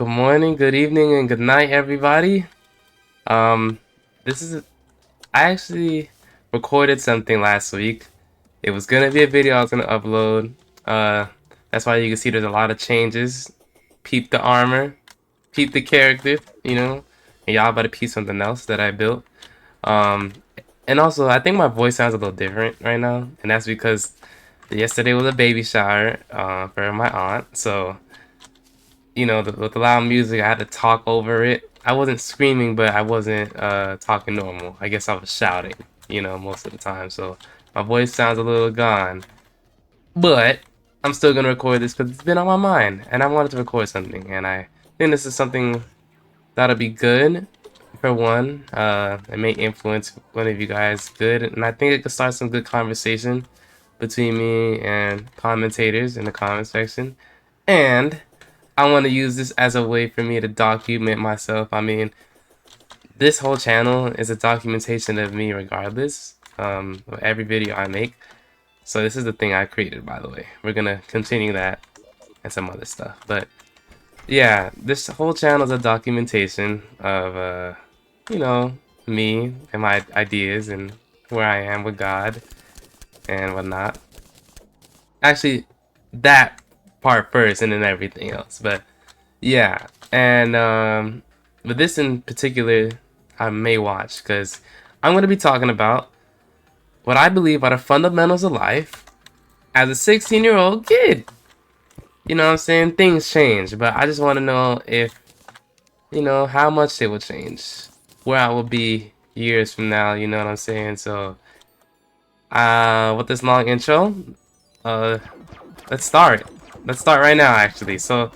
Good morning, good evening, and good night, everybody. Um, this is I actually recorded something last week. It was gonna be a video I was gonna upload. Uh, that's why you can see there's a lot of changes. Peep the armor, peep the character, and y'all about to peep something else that I built. Um, and also I think my voice sounds a little different right now, and that's because yesterday was a baby shower for my aunt, so with the loud music, I had to talk over it. I wasn't screaming, but I wasn't talking normal. I guess I was shouting, most of the time. So my voice sounds a little gone. But I'm still gonna record this because it's been on my mind, and I wanted to record something, and I think this is something that'll be good for one. It may influence one of you guys good, and I think it could start some good conversation between me and commentators in the comment section. And I want to use this as a way for me to document myself. I mean, this whole channel is a documentation of me regardless, of every video I make. So this is the thing I created, by the way. We're gonna continue that and some other stuff. But yeah, this whole channel is a documentation of, me and my ideas and where I am with God and whatnot. Actually, that part first and then everything else. But yeah, and but this in particular, I may watch because I'm going to be talking about what I believe are the fundamentals of life as a 16-year-old kid. You know what I'm saying? Things change, but I just want to know if, how much they will change, where I will be years from now, you know what I'm saying? So, with this long intro, uh, let's start. Let's start right now, actually. So,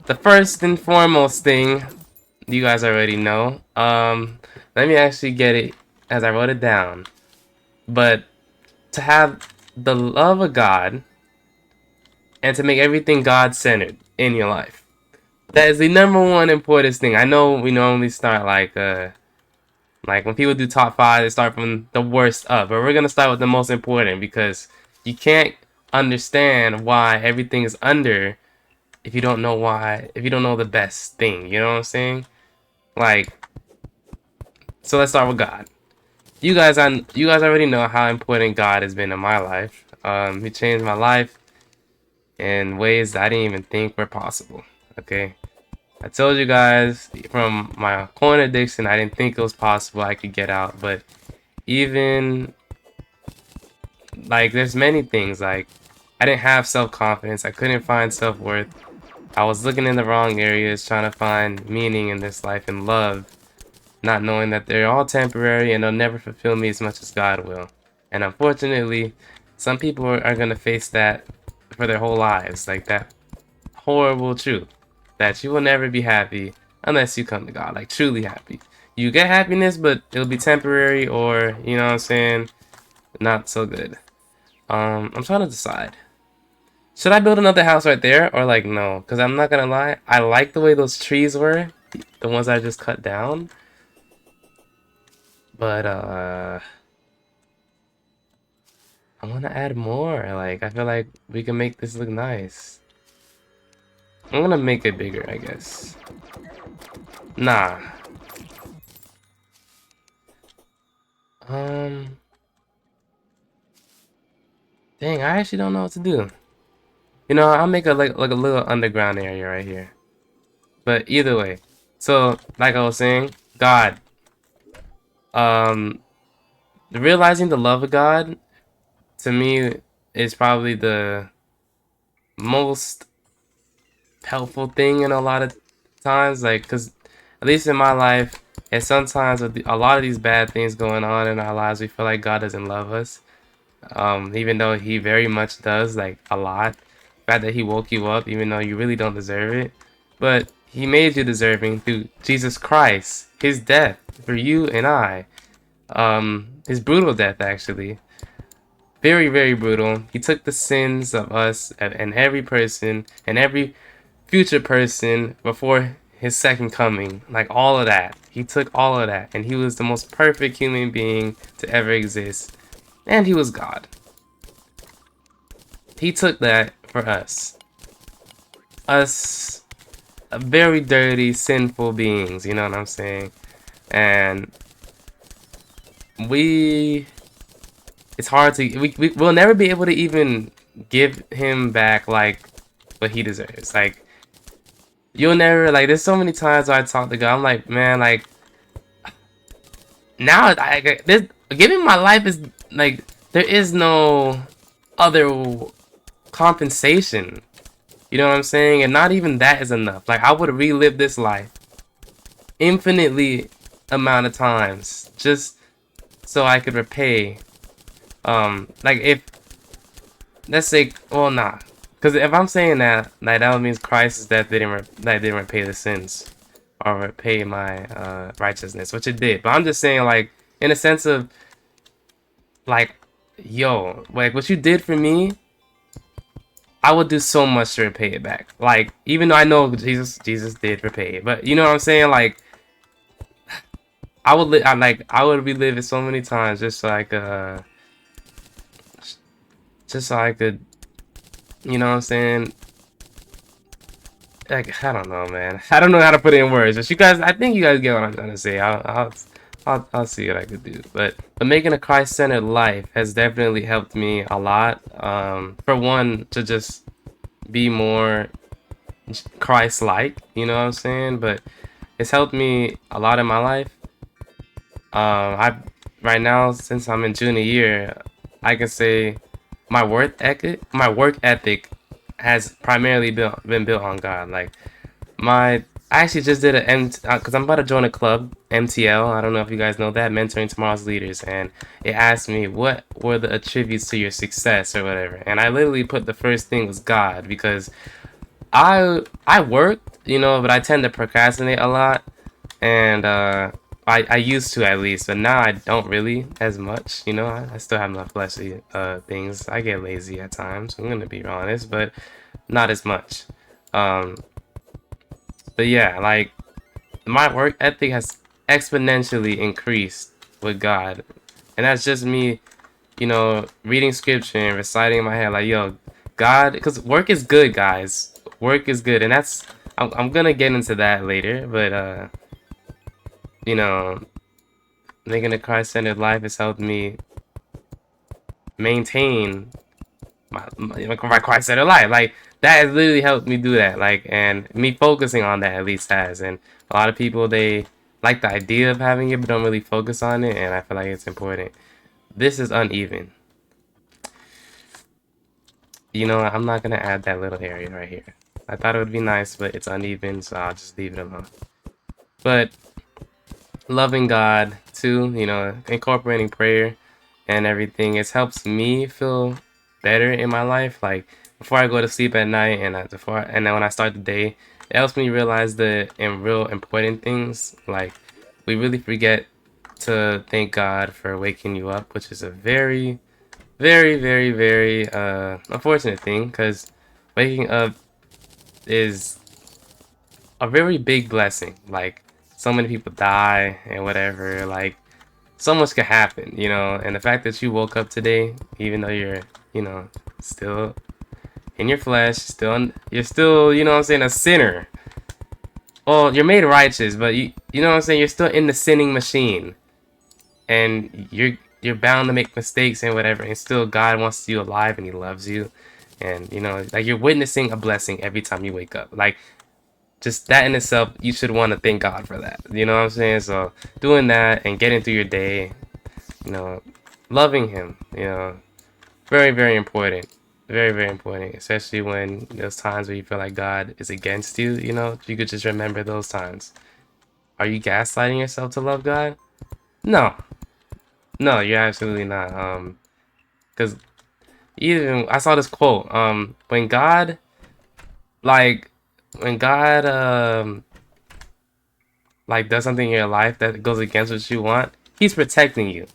the first and foremost thing you guys already know. Let me actually get it as I wrote it down. But to have the love of God and to make everything God-centered in your life. That is the number one important thing. I know we normally start like when people do top 5, they start from the worst up. But we're gonna start with the most important because you can't understand why everything is under if you don't know why, if you don't know the best thing. You know what I'm saying? Like, so let's start with God. You guys already know how important God has been in my life. He changed my life in ways that I didn't even think were possible. Okay, I told you guys from my corn addiction, I didn't think it was possible I could get out. But even like, there's many things like I didn't have self-confidence. I couldn't find self-worth. I was looking in the wrong areas, trying to find meaning in this life and love, not knowing that they're all temporary and they'll never fulfill me as much as God will. And unfortunately, some people are going to face that for their whole lives, like that horrible truth that you will never be happy unless you come to God, like truly happy. You get happiness, but it'll be temporary, or, you know what I'm saying, not so good. I'm trying to decide. Should I build another house right there, or like no? Because I'm not gonna lie, I like the way those trees were, the ones I just cut down. But I want to add more. Like, I feel like we can make this look nice. I'm gonna make it bigger, I guess. Nah. Um. Dang, I actually don't know what to do. I'll make a like a little underground area right here. But either way, so like I was saying, God. Um, realizing the love of God to me is probably the most helpful thing in a lot of times, like, because at least in my life, and sometimes with a lot of these bad things going on in our lives, we feel like God doesn't love us, even though he very much does, like a lot. The fact that he woke you up even though you really don't deserve it, but he made you deserving through Jesus Christ, his death for you and I, his brutal death, actually. Very, very brutal. He took the sins of us and every person and every future person before his second coming. Like, all of that. He took all of that. And he was the most perfect human being to ever exist. And he was God. He took that for us. Us very dirty, sinful beings. You know what I'm saying? And we, it's hard to we'll never be able to even give him back like what he deserves. Like you'll never like. There's so many times I talk to God. I'm like, man, like now this giving my life is like there is no other compensation. You know what I'm saying? And not even that is enough. Like I would relive this life infinitely amount of times just so I could repay. Like if let's say, well, nah, because if I'm saying that, like that means Christ's death didn't repay the sins or repay my righteousness, which it did. But I'm just saying, like in a sense of like, yo, like what you did for me, I would do so much to repay it back. Like even though I know Jesus did repay it, but you know what I'm saying, like. I would relive it so many times just so I could, you know what I'm saying? Like I don't know, man. I don't know how to put it in words, but you guys, I think you guys get what I'm trying to say. I'll see what I could do. But making a Christ-centered life has definitely helped me a lot. For one, to just be more Christ-like, you know what I'm saying? But it's helped me a lot in my life. I right now since I'm in junior year, I can say my work ethic has primarily been built on God. Like I actually just did a because I'm about to join a club, MTL. I don't know if you guys know that, Mentoring Tomorrow's Leaders, and it asked me what were the attributes to your success or whatever, and I literally put the first thing was God because I worked, you know, but I tend to procrastinate a lot, and I used to at least, but now I don't really as much. You know, I still have my fleshly things. I get lazy at times. I'm gonna be honest, but not as much. Um, but yeah, like my work ethic has exponentially increased with God, and that's just me, you know, reading scripture and reciting in my head like, yo, God, because work is good, guys. Work is good, and I'm gonna get into that later, but you know, making a Christ-centered life has helped me maintain my Christ-centered life. Like that has literally helped me do that. Like, and me focusing on that at least has. And a lot of people, they like the idea of having it, but don't really focus on it. And I feel like it's important. This is uneven. You know, I'm not gonna add that little area right here. I thought it would be nice, but it's uneven, so I'll just leave it alone. But loving God too, you know, incorporating prayer and everything, it helps me feel better in my life. Like before I go to sleep at night and then when I start the day, it helps me realize the real important things. Like we really forget to thank God for waking you up, which is a very, very, very, very unfortunate thing because waking up is a very big blessing. Like so many people die and whatever. Like so much could happen, you know. And the fact that you woke up today, even though you're, you know, still in your flesh, you're still, you know what I'm saying, a sinner. Well, you're made righteous, but you know what I'm saying, you're still in the sinning machine, and you're bound to make mistakes and whatever. And still, God wants you alive and He loves you, and you know, like you're witnessing a blessing every time you wake up. Like just that in itself, you should want to thank God for that. You know what I'm saying? So doing that and getting through your day, you know, loving Him, you know, very, very important. Very, very important. Especially when those times where you feel like God is against you, you know, you could just remember those times. Are you gaslighting yourself to love God? No. No, you're absolutely not. Because even I saw this quote. Like, when God, like does something in your life that goes against what you want, He's protecting you.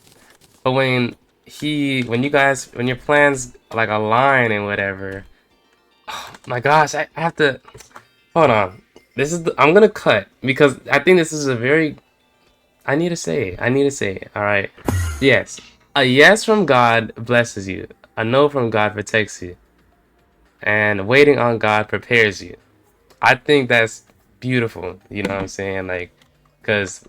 But when your plans like align and whatever, oh my gosh, I have to hold on. I'm gonna cut because I think this is a very I need to say it. I need to say it. All right. Yes, a yes from God blesses you. A no from God protects you, and waiting on God prepares you. I think that's beautiful. You know what I'm saying? Like, cause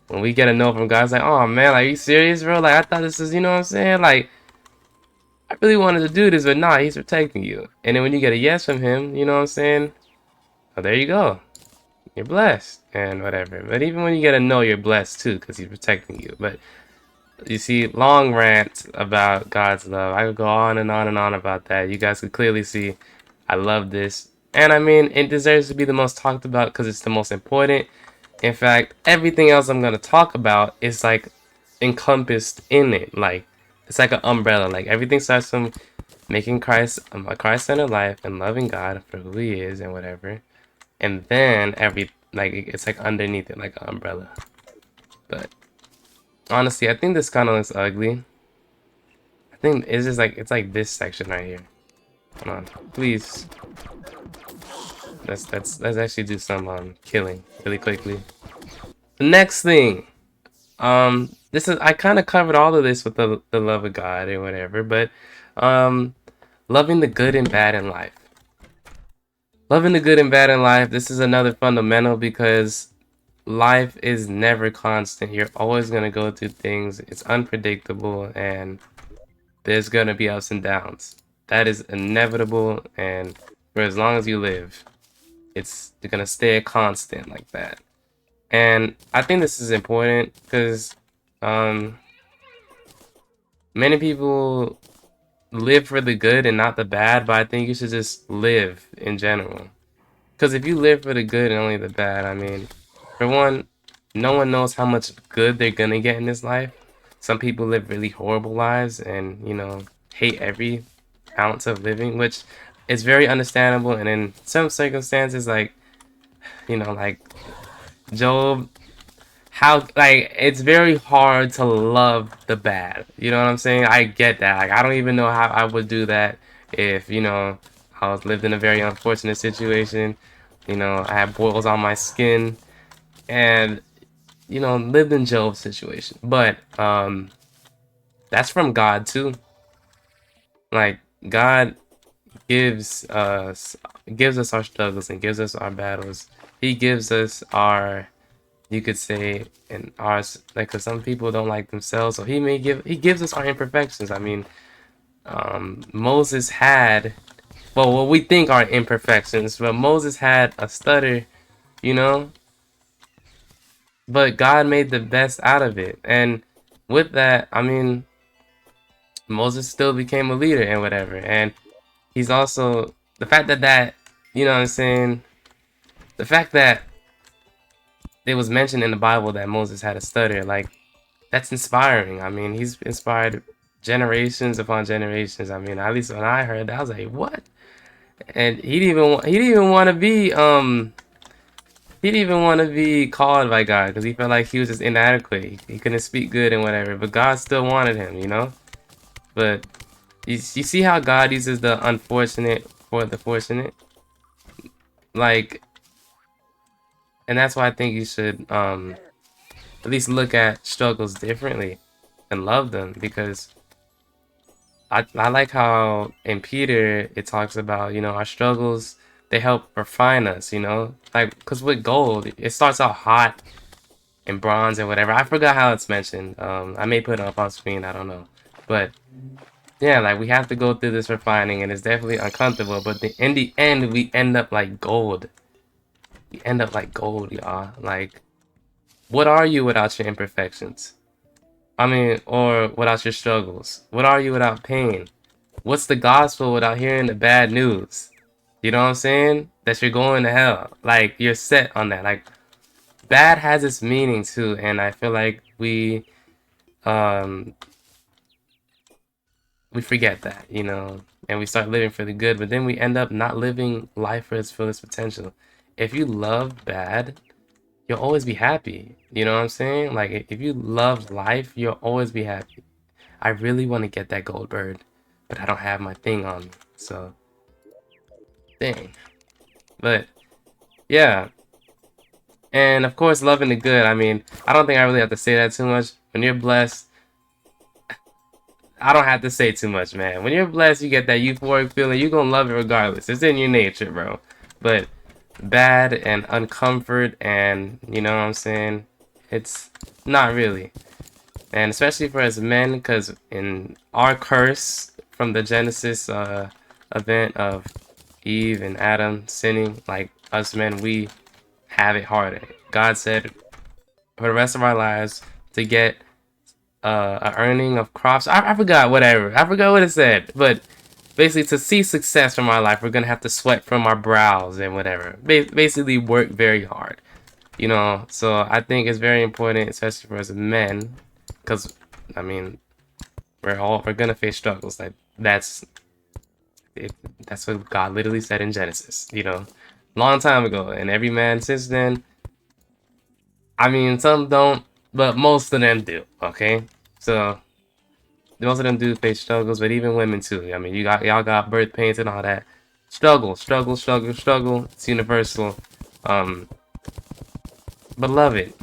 when we get a no from God, it's like, oh man, like, are you serious, bro? Like, I thought this was, you know what I'm saying? Like, I really wanted to do this, but nah, he's protecting you. And then when you get a yes from him, you know what I'm saying? Oh, there you go. You're blessed and whatever. But even when you get a no, you're blessed too, because he's protecting you. But you see, long rant about God's love. I could go on and on and on about that. You guys could clearly see I love this. And I mean, it deserves to be the most talked about because it's the most important. In fact, everything else I'm going to talk about is like encompassed in it. Like, it's like an umbrella. Like, everything starts from making Christ a Christ-centered life and loving God for who he is and whatever. And then like, it's like underneath it, like an umbrella. But honestly, I think this kind of looks ugly. I think it's just like, it's like this section right here. Hold on, please. Let's actually do some killing really quickly. The next thing, this is, I kind of covered all of this with the love of God or whatever, but loving the good and bad in life. Loving the good and bad in life. This is another fundamental because life is never constant. You're always gonna go through things. It's unpredictable, and there's gonna be ups and downs. That is inevitable, and for as long as you live, it's gonna stay a constant like that. And I think this is important because many people live for the good and not the bad, but I think you should just live in general. Because if you live for the good and only the bad, I mean, for one, no one knows how much good they're gonna get in this life. Some people live really horrible lives and, you know, hate every ounce of living, which is very understandable. And in some circumstances, like, you know, like Job, how, like, it's very hard to love the bad. You know what I'm saying? I get that. Like, I don't even know how I would do that if, you know, I was lived in a very unfortunate situation. You know, I had boils on my skin and, you know, lived in Job's situation. But that's from God too. Like, God gives us our struggles and gives us our battles. He gives us our, you could say, in ours, like, because some people don't like themselves, so he gives us our imperfections. I mean, Moses had, well, what we think are imperfections, but Moses had a stutter, you know, but God made the best out of it. And with that, I mean, Moses still became a leader and whatever. And he's also, the fact that, you know what I'm saying, the fact that it was mentioned in the Bible that Moses had a stutter, like, that's inspiring. I mean, he's inspired generations upon generations. I mean, at least when I heard that, I was like, what? And he didn't even want to be he didn't even want to be called by God because he felt like he was just inadequate. He couldn't speak good and whatever, but God still wanted him, you know. But you see how God uses the unfortunate for the fortunate, like, and that's why I think you should at least look at struggles differently and love them, because I like how in Peter it talks about, you know, our struggles, they help refine us, you know, like, because with gold it starts out hot and bronze and whatever. I forgot how it's mentioned. I may put it up on screen, I don't know, but yeah, like, we have to go through this refining and it's definitely uncomfortable, but in the end we end up like gold. We end up like gold, y'all. Like, what are you without your imperfections? I mean, or without your struggles? What are you without pain? What's the gospel without hearing the bad news? You know what I'm saying? That you're going to hell. Like, you're set on that. Like, bad has its meaning too, and I feel like um we forget that, you know, and we start living for the good, but then we end up not living life for its fullest potential. If you love bad, you'll always be happy. You know what I'm saying? Like, if you love life, you'll always be happy. I really want to get that gold bird, but I don't have my thing on me. So, dang. But, yeah. And, of course, loving the good. I mean, I don't think I really have to say that too much. When you're blessed, I don't have to say too much, man. When you're blessed, you get that euphoric feeling. You're going to love it regardless. It's in your nature, bro. But bad and uncomfort, and you know what I'm saying? It's not really. And especially for us men, because in our curse from the Genesis event of Eve and Adam sinning, like us men, we have it harder. God said for the rest of our lives to get a earning of crops. I forgot whatever. I forgot what it said, but basically to see success from our life, we're gonna have to sweat from our brows and whatever. Basically, work very hard. You know, so I think it's very important, especially for us men, because I mean, we're gonna face struggles. Like that's it, that's what God literally said in Genesis. You know, long time ago, and every man since then. I mean, some don't, but most of them do. Okay, so most of them do face struggles, but even women too. I mean, y'all got birth pains and all that. Struggle, struggle, struggle, struggle. It's universal. Um, but love it.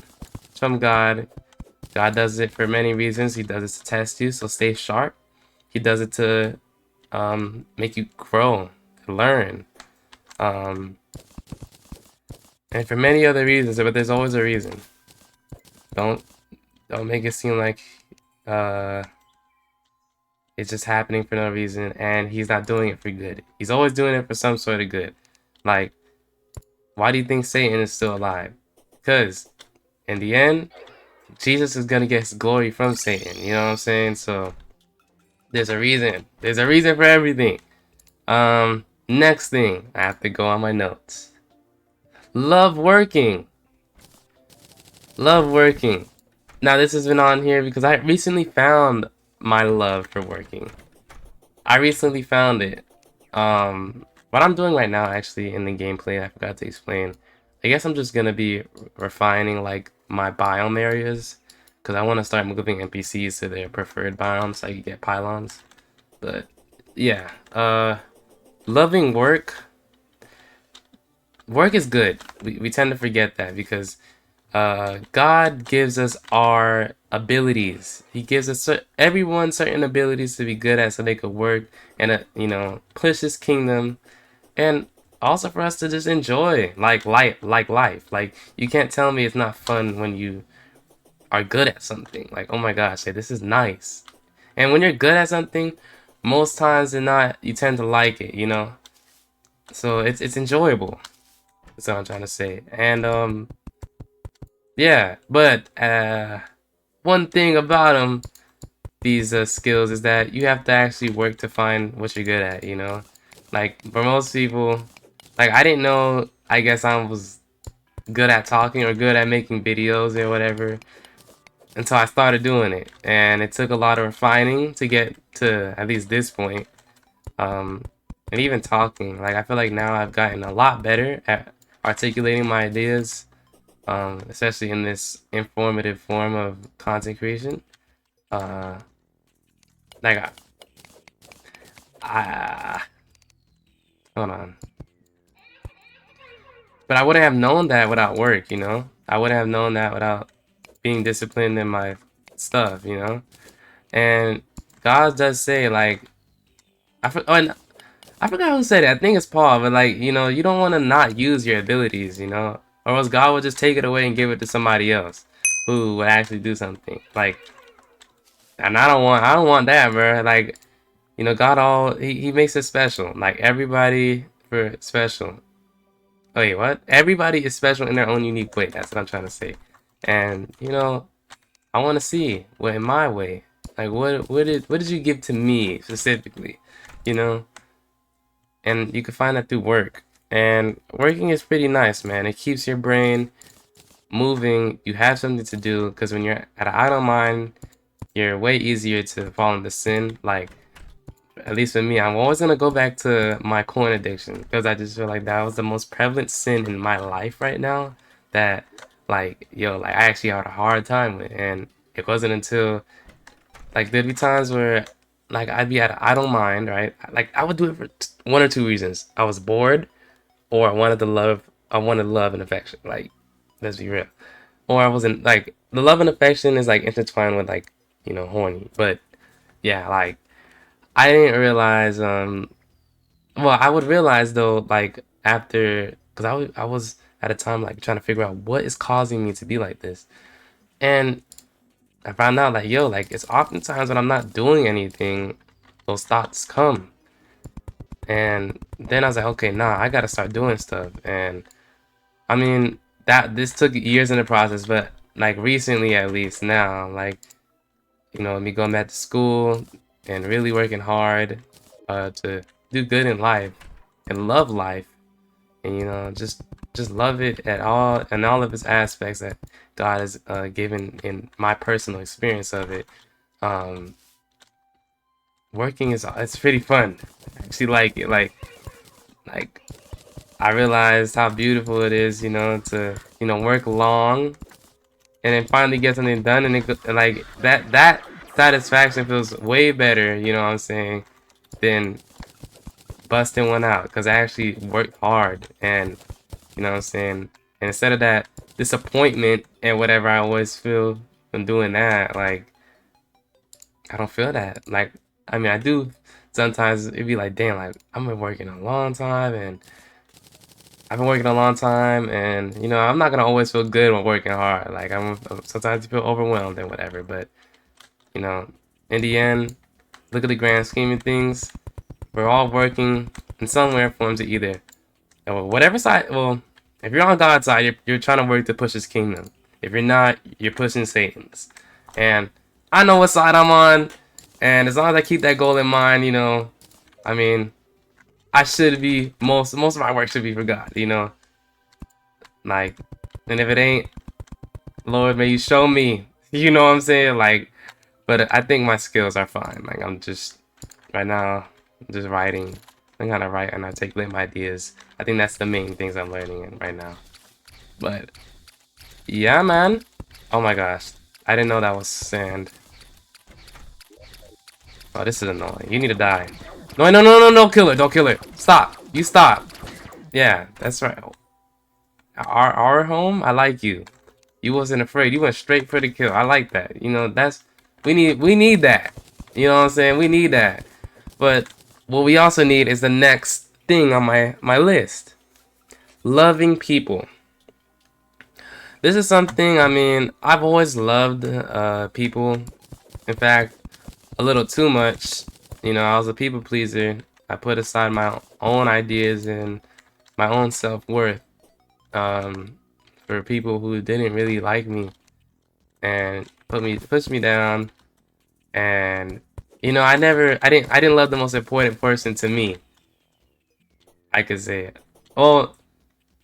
From God. God does it for many reasons. He does it to test you, so stay sharp. He does it to make you grow, to learn, um, and for many other reasons. But there's always a reason. Don't don't make it seem like uh, it's just happening for no reason, and he's not doing it for good. He's always doing it for some sort of good. Like, why do you think Satan is still alive? Because in the end, Jesus is gonna get his glory from Satan. You know what I'm saying? So there's a reason. There's a reason for everything. Next thing, I have to go on my notes. Love working. Love working. Now this has been on here because I recently found my love for working. I recently found it. What I'm doing right now, actually, in the gameplay, I forgot to explain. I guess I'm just gonna be refining like my biome areas, because I want to start moving NPCs to their preferred biomes so I can get pylons. But yeah, loving work. Work is good. We tend to forget that because God gives us our abilities. He gives us everyone certain abilities to be good at, so they could work and you know, push His kingdom, and also for us to just enjoy life. Like you can't tell me it's not fun when you are good at something. Like, oh my gosh, hey, this is nice. And when you're good at something, most times than not, you tend to like it. You know, so it's enjoyable. That's what I'm trying to say. And yeah, but one thing about them, these skills, is that you have to actually work to find what you're good at, you know? Like, for most people, like, I didn't know, I guess I was good at talking or good at making videos or whatever until I started doing it. And it took a lot of refining to get to at least this point. Um, and even talking, like, I feel like now I've gotten a lot better at articulating my ideas, especially in this informative form of content creation. Uh, like I hold on, but I wouldn't have known that without work, you know. I wouldn't have known that without being disciplined in my stuff, you know. And God does say like oh, and I forgot who said it. I think it's Paul, but like you know, you don't want to not use your abilities, you know, or else God will just take it away and give it to somebody else who would actually do something. Like, and I don't want that, bro. Like, you know, God he makes it special. Like everybody for special. Oh, wait, what? Everybody is special in their own unique way. That's what I'm trying to say. And you know, I want to see what in my way. Like what did you give to me specifically? You know, and you can find that through work. And working is pretty nice, man. It keeps your brain moving. You have something to do because when you're at an idle mind, you're way easier to fall into sin. Like at least for me, I'm always gonna go back to my corn addiction because I just feel like that was the most prevalent sin in my life right now. That like yo, like I actually had a hard time with, and it wasn't until like there'd be times where like I'd be at I don't mind, right? Like I would do it for one or two reasons. I was bored, or I wanted to love. I wanted love and affection. Like let's be real. Or I wasn't like the love and affection is like intertwined with like you know horny, but yeah, like I didn't realize well I would realize though like after because I was at a time like trying to figure out what is causing me to be like this. And I found out like, yo, like it's oftentimes when I'm not doing anything, those thoughts come. And then I was like, okay, nah, I gotta start doing stuff. And I mean, that this took years in the process, but like recently at least now, like, you know, me going back to school and really working hard to do good in life and love life, and you know, just love it at all and all of its aspects that God has given in my personal experience of it. Um, Working is it's pretty fun. I actually like it. Like I realized how beautiful it is, you know, to work long and then finally get something done, and like that satisfaction feels way better, you know what I'm saying, than busting one out, because I actually worked hard, and you know what I'm saying, and instead of that disappointment and whatever I always feel from doing that, like I don't feel that. Like, I mean, I do sometimes. It'd be like, damn, like I've been working a long time, and you know, I'm not gonna always feel good when working hard. Like sometimes you feel overwhelmed and whatever, but you know, in the end, look at the grand scheme of things. We're all working in some way or form to either, whatever side. Well, if you're on God's side, you're trying to work to push His kingdom. If you're not, you're pushing Satan's. And I know what side I'm on, and as long as I keep that goal in mind, you know, I mean, I should be most of my work should be for God, you know, like, and if it ain't, Lord, may you show me, you know what I'm saying, like. But I think my skills are fine. Like I'm just right now, I'm just writing. I kind of write and articulate my ideas. I think that's the main things I'm learning in right now. But yeah, man. Oh my gosh, I didn't know that was sand. Oh, this is annoying. You need to die. No, no, no, no, no, kill her. Don't kill her. Stop. You stop. Yeah, that's right. Our home. I like you. You wasn't afraid. You went straight for the kill. I like that. You know, that's we need that. You know what I'm saying? We need that. But what we also need is the next thing on my list. Loving people. This is something, I mean, I've always loved people. In fact, a little too much. You know, I was a people pleaser. I put aside my own ideas and my own self-worth for people who didn't really like me and pushed me down. And you know, I didn't love the most important person to me. I could say it. Oh,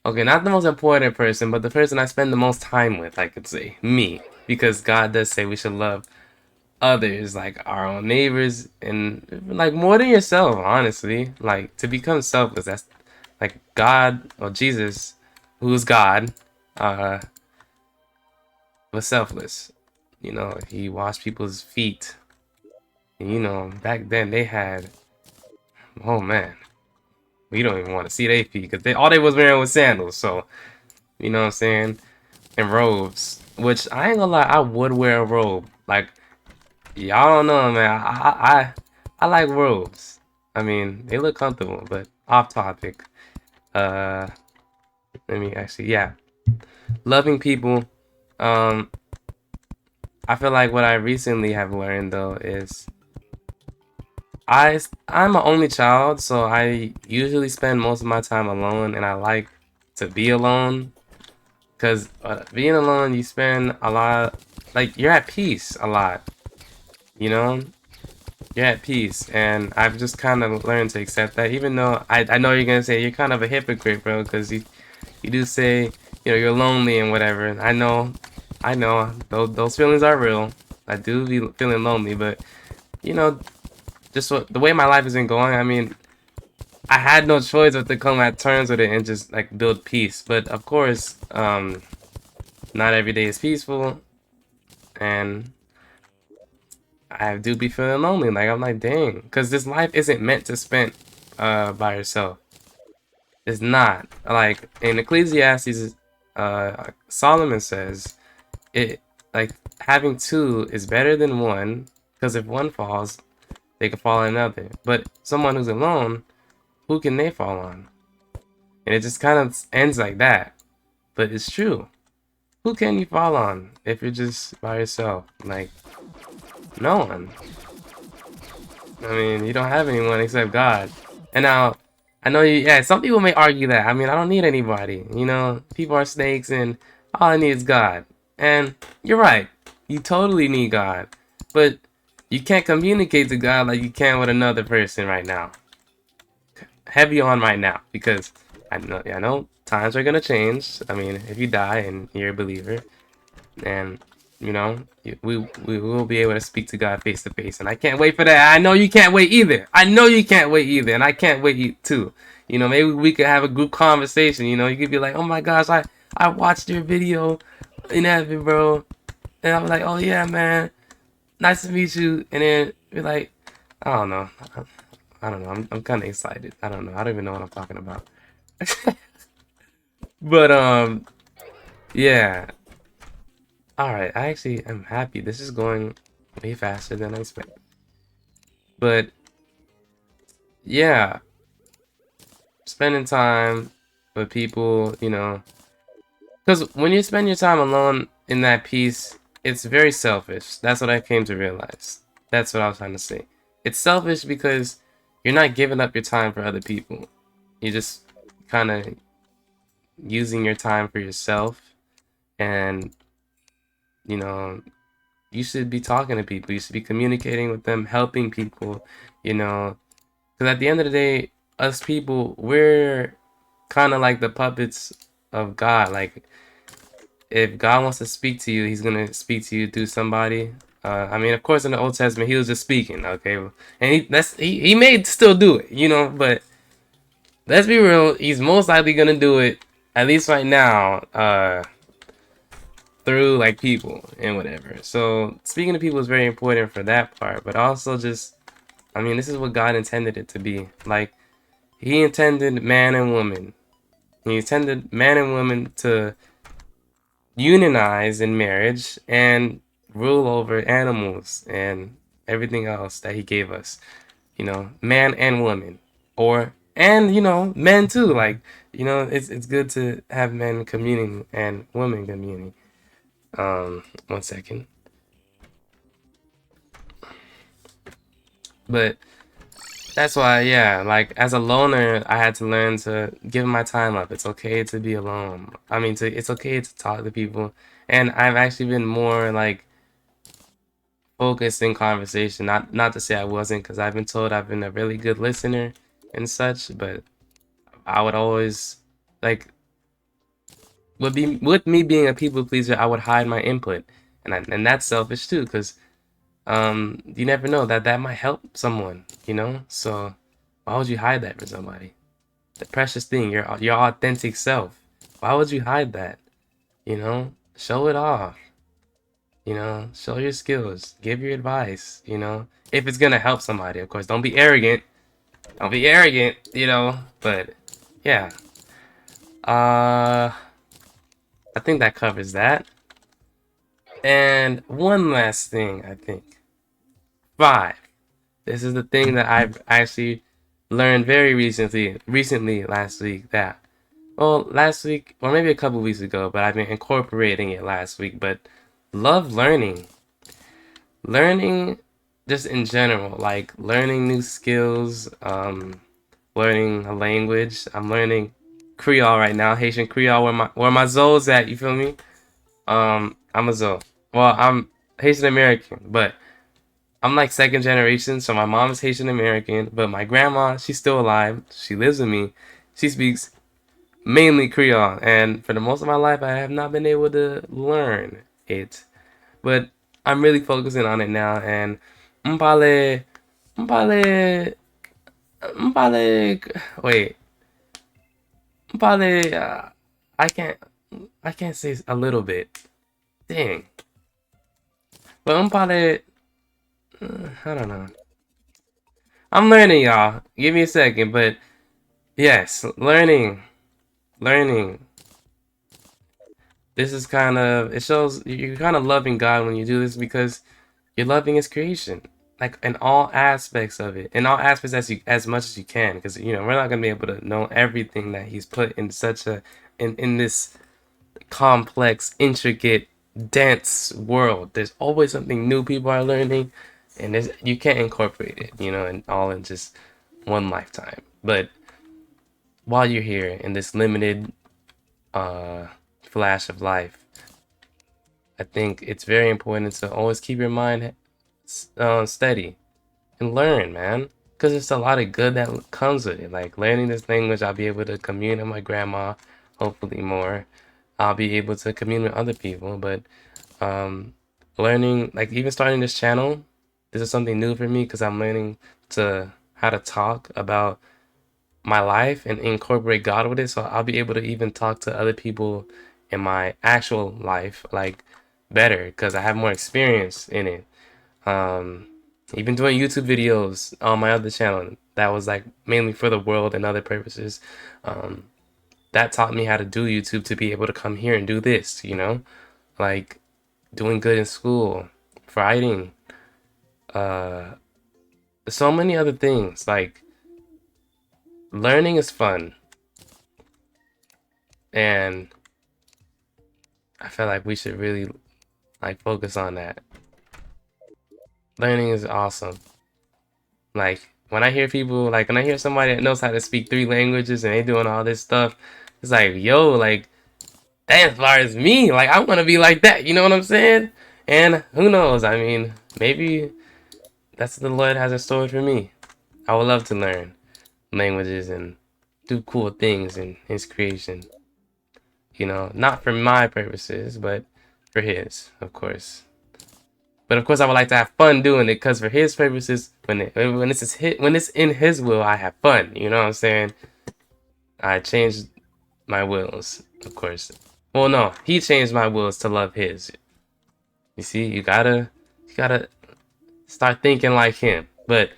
okay, not the most important person, but the person I spend the most time with, I could say. Me. Because God does say we should love others, like our own neighbors, and like more than yourself, honestly. Like to become selfless, that's like God or Jesus, who's God, uh, was selfless. You know, he washed people's feet. And, you know, back then they had, oh man, we don't even want to see their feet because all they was wearing was sandals. So, you know what I'm saying? And robes, which I ain't gonna lie, I would wear a robe. Like, y'all don't know, man. I like robes. I mean, they look comfortable, but off topic. Uh, Let me actually, yeah, loving people. Um, I feel like what I recently have learned though is I'm an only child, so I usually spend most of my time alone, and I like to be alone. Cause being alone, you spend a lot, like you're at peace a lot. You know, you're at peace, and I've just kind of learned to accept that. Even though I know you're gonna say you're kind of a hypocrite, bro, because you do say you're lonely and whatever. I know those feelings are real. I do be feeling lonely, but you know, just the way my life has been going. I mean, I had no choice but to come at terms with it and just like build peace. But of course, not every day is peaceful, and I do be feeling lonely. Like I'm like, dang, because this life isn't meant to spend by yourself. It's not. Like in Ecclesiastes, Solomon says it like having two is better than one, because if one falls, they can fall on another. But someone who's alone, who can they fall on? And it just kind of ends like that. But it's true. Who can you fall on if you're just by yourself? Like, no one. I mean, you don't have anyone except God. And now, I know you, yeah, some people may argue that. I mean, I don't need anybody. You know, people are snakes and all I need is God. And you're right. You totally need God. But you can't communicate to God like you can with another person right now. Heavy on right now because I know times are gonna change. I mean, if you die and you're a believer, and you know we will be able to speak to God face to face, and I can't wait for that. I know you can't wait either. I know you can't wait either, and I can't wait too. You know, maybe we could have a group conversation. You know, you could be like, "Oh my gosh, I watched your video in heaven, bro," and I'm like, "Oh yeah, man, nice to meet you," and then you're like, "I don't know." I don't know. I'm kind of excited. I don't know. I don't even know what I'm talking about. But yeah. All right. I actually am happy. This is going way faster than I expected. But yeah, spending time with people, you know, because when you spend your time alone in that peace, it's very selfish. That's what I came to realize. That's what I was trying to say. It's selfish because you're not giving up your time for other people. You're just kind of using your time for yourself, and you know you should be talking to people, you should be communicating with them, helping people, you know, because at the end of the day, us people, we're kind of like the puppets of God. Like, if God wants to speak to you, he's gonna speak to you through somebody. I mean, of course, in the Old Testament, he was just speaking, okay, and he may still do it, you know, but let's be real, he's most likely gonna do it, at least right now, through like people and whatever. So speaking to people is very important for that part, but also just, I mean, this is what God intended it to be. Like, he intended man and woman. He intended man and woman to unionize in marriage and rule over animals and everything else that he gave us. You know, man and woman, or and you know, men too. Like, you know, it's good to have men communing and women communing. 1 second. But that's why, yeah, like as a loner, I had to learn to give my time up. It's okay to be alone. I mean, it's okay to talk to people. And I've actually been more like focused in conversation. Not to say I wasn't, because I've been told I've been a really good listener and such, but I would always like with me being a people pleaser, I would hide my input. And that's selfish too, because you never know that might help someone, you know? So why would you hide that for somebody? The precious thing, your authentic self. Why would you hide that? You know? Show it off. You know, show your skills, give your advice, you know? If it's gonna help somebody, of course. Don't be arrogant. Don't be arrogant, you know? But yeah. I think that covers that. And one last thing, I think. 5. This is the thing that I've actually learned very recently last week, that, well, last week, or maybe a couple weeks ago, but I've been incorporating it last week, but love learning. Learning just in general, like learning new skills, learning a language. I'm learning Creole right now, Haitian Creole, where my Zoe's at, you feel me? I'm a Zoe. Well, I'm Haitian American, but I'm like second generation, so my mom is Haitian American, but my grandma, she's still alive. She lives with me. She speaks mainly Creole, and for the most of my life, I have not been able to learn it. But I'm really focusing on it now, and mbale, mbale, mbale, wait, mbale, I can't, I can't say a little bit. Dang. But mbale, I don't know. I'm learning, y'all. Give me a second, but yes, learning. This is kind of, it shows you're kind of loving God when you do this, because you're loving his creation. like in all aspects of it, in all aspects as much as you can, because we're not gonna be able to know everything that he's put in such a in this complex, intricate, dense world. There's always something new people are learning, and you can't incorporate it, and all in just one lifetime. But while you're here in this limited uh, flash of life, I think it's very important to always keep your mind steady and learn, man. Because there's a lot of good that comes with it. Like learning this language, I'll be able to commune with my grandma, hopefully more. I'll be able to commune with other people, but um, learning, like even starting this channel, this is something new for me because I'm learning to how to talk about my life and incorporate God with it. So I'll be able to even talk to other people in my actual life, like better because I have more experience in it. Um, Even doing YouTube videos on my other channel that was like mainly for the world and other purposes. Um, that taught me how to do YouTube to be able to come here and do this, like doing good in school, writing, uh, so many other things. Like learning is fun, and I feel like we should really like focus on that. Learning is awesome. Like when I hear people, like when I hear somebody that knows how to speak 3 languages and they doing all this stuff, it's like, yo, like as far as me, like I want to be like that. You know what I'm saying? And who knows? I mean, maybe that's what the Lord has in store for me. I would love to learn languages and do cool things in His creation. Not for my purposes, but for His, of course. But of course, I would like to have fun doing it because for His purposes, when it's in His will, I have fun. You know what I'm saying? I changed my wills, of course. Well, no, He changed my wills to love His. You see, you gotta start thinking like Him. But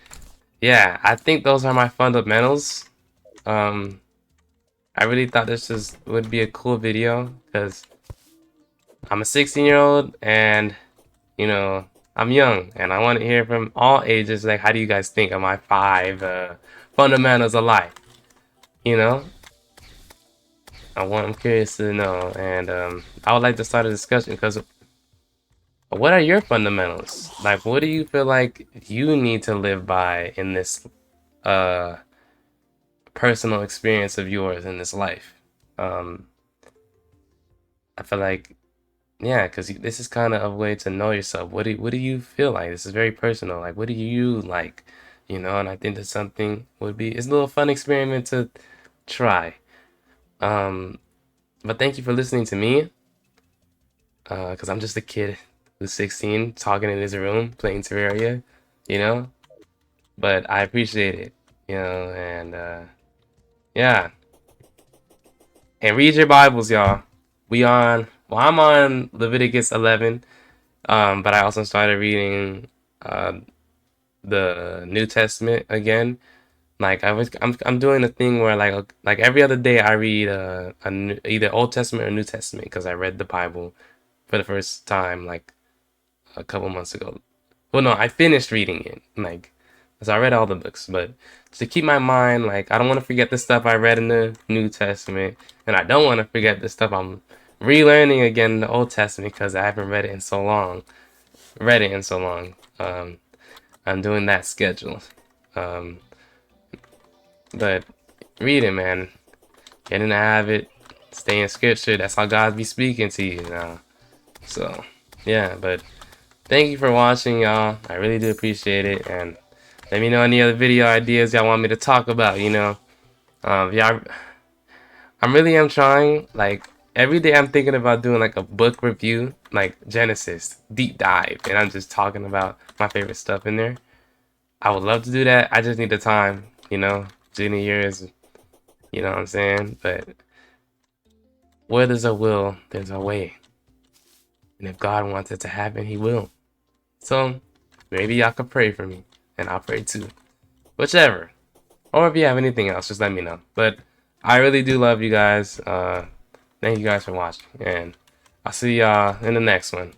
yeah, I think those are my fundamentals. Um, I really thought would be a cool video because I'm a 16-year-old and I'm young and I want to hear from all ages. Like, how do you guys think of my 5 fundamentals of life? You know, I'm curious to know, and I would like to start a discussion because what are your fundamentals? Like, what do you feel like you need to live by in this uh personal experience of yours in this life? Um, I feel like yeah, because this is kind of a way to know yourself. What do you feel like? This is very personal. Like, what do you like? And I think that something it's a little fun experiment to try. Um, but thank you for listening to me. Because I'm just a kid who's 16, talking in his room, playing Terraria, you know. But I appreciate it, and yeah. And read your Bibles, y'all. I'm on Leviticus 11. But I also started reading uh, the New Testament again. Like I'm doing a thing where like every other day I read either Old Testament or New Testament because I read the Bible for the first time like a couple months ago. Well, no, I finished reading it like so I read all the books, but to keep my mind like I don't want to forget the stuff I read in the New Testament, and I don't want to forget the stuff I'm relearning again in the Old Testament because I haven't read it in so long. Um, I'm doing that schedule. Um, but reading, man, get in the habit, stay in scripture. That's how God be speaking to you now. So, yeah, but thank you for watching, y'all. I really do appreciate it. And let me know any other video ideas y'all want me to talk about, Yeah, I'm really am trying. Like, every day I'm thinking about doing like a book review, like Genesis, deep dive. And I'm just talking about my favorite stuff in there. I would love to do that. I just need the time, Junior year is, you know what I'm saying? But where there's a will, there's a way. And if God wants it to happen, He will. So maybe y'all could pray for me, and I'll pray too. Whichever. Or if you have anything else, just let me know. But I really do love you guys. Thank you guys for watching, and I'll see y'all in the next one.